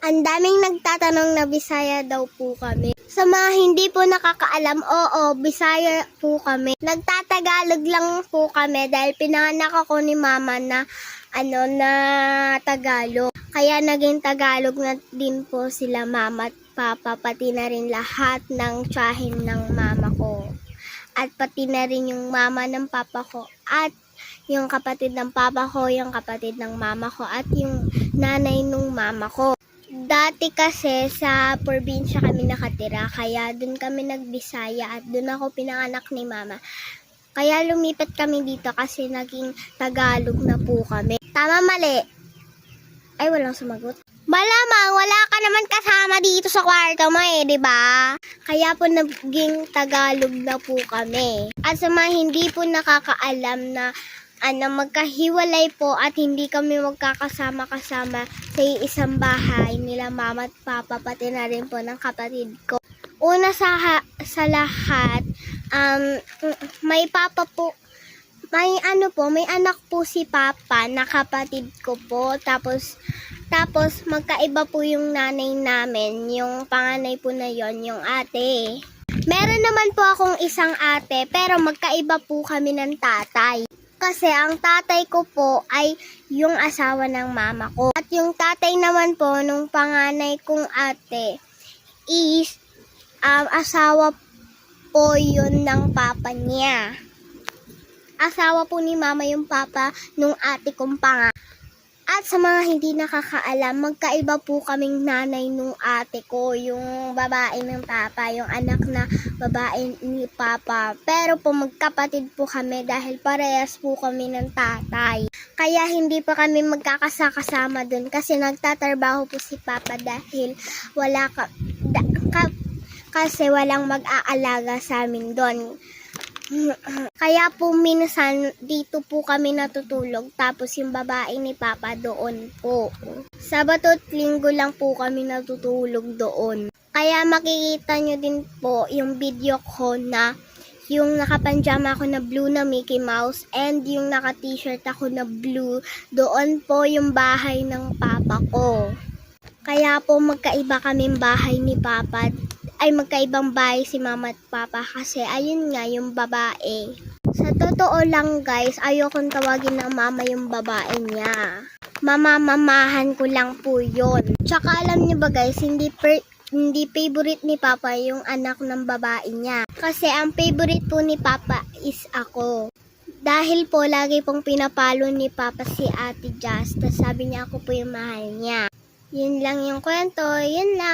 Ang daming nagtatanong na Bisaya daw po kami. Sa mga hindi po nakakaalam, oo, Bisaya po kami. Nagtatagalog lang po kami dahil pinanganak ako ni Mama na Tagalog. Kaya naging Tagalog na din po sila Mama at Papa, pati na rin lahat ng tiyahin ng Mama ko. At pati na rin yung Mama ng Papa ko at yung kapatid ng Papa ko, yung kapatid ng Mama ko at yung nanay ng Mama ko. Dati kasi sa probinsya kami nakatira, kaya dun kami nagbisaya at dun ako pinanganak ni Mama. Kaya lumipat kami dito kasi naging Tagalog na po kami. Tama, mali? Ay, walang sumagot. Malamang, wala ka naman kasama dito sa kwarto mo di ba? Kaya po naging Tagalog na po kami. At sa mga hindi po nakakaalam na magkahiwalay po at hindi kami magkakasama-kasama sa isang bahay nila Mama at Papa, pati na rin po ng kapatid ko. Una sa lahat, may Papa po, may anak po si Papa na kapatid ko po. Tapos magkaiba po yung nanay namin, yung panganay po na yon, yung ate. Meron naman po akong isang ate, pero magkaiba po kami ng tatay. Kasi ang tatay ko po ay yung asawa ng Mama ko. At yung tatay naman po nung panganay kong ate is asawa po yun ng Papa niya. Asawa po ni Mama yung Papa nung ate kong panganay. At sa mga hindi nakakaalam, magkaiba po kaming nanay nung ate ko, yung babae ng Papa, yung anak na babae ni Papa. Pero po magkapatid po kami dahil parehas po kami ng tatay. Kaya hindi pa kami magkakasama dun kasi nagtatrabaho po si Papa dahil kasi walang mag-aalaga sa amin dun. Kaya po minsan dito po kami natutulog tapos yung babae ni Papa doon po. Sabado at Linggo lang po kami natutulog doon. Kaya makikita nyo din po yung video ko na yung nakapanjama ako na blue na Mickey Mouse and yung naka-t-shirt ako na blue, doon po yung bahay ng Papa ko. Kaya po magkaiba kaming bahay ni Papa. Ay magkaibang bahay si Mama at Papa kasi ayun nga yung babae. Sa totoo lang guys, ayokong tawagin ng Mama yung babae niya. Mamamahan ko lang po yun. Tsaka alam niyo ba guys, hindi favorite ni Papa yung anak ng babae niya. Kasi ang favorite po ni Papa is ako. Dahil po lagi pong pinapalo ni Papa si Ate Jazz. Tapos sabi niya ako po yung mahal niya. Yun lang yung kwento, yun lang.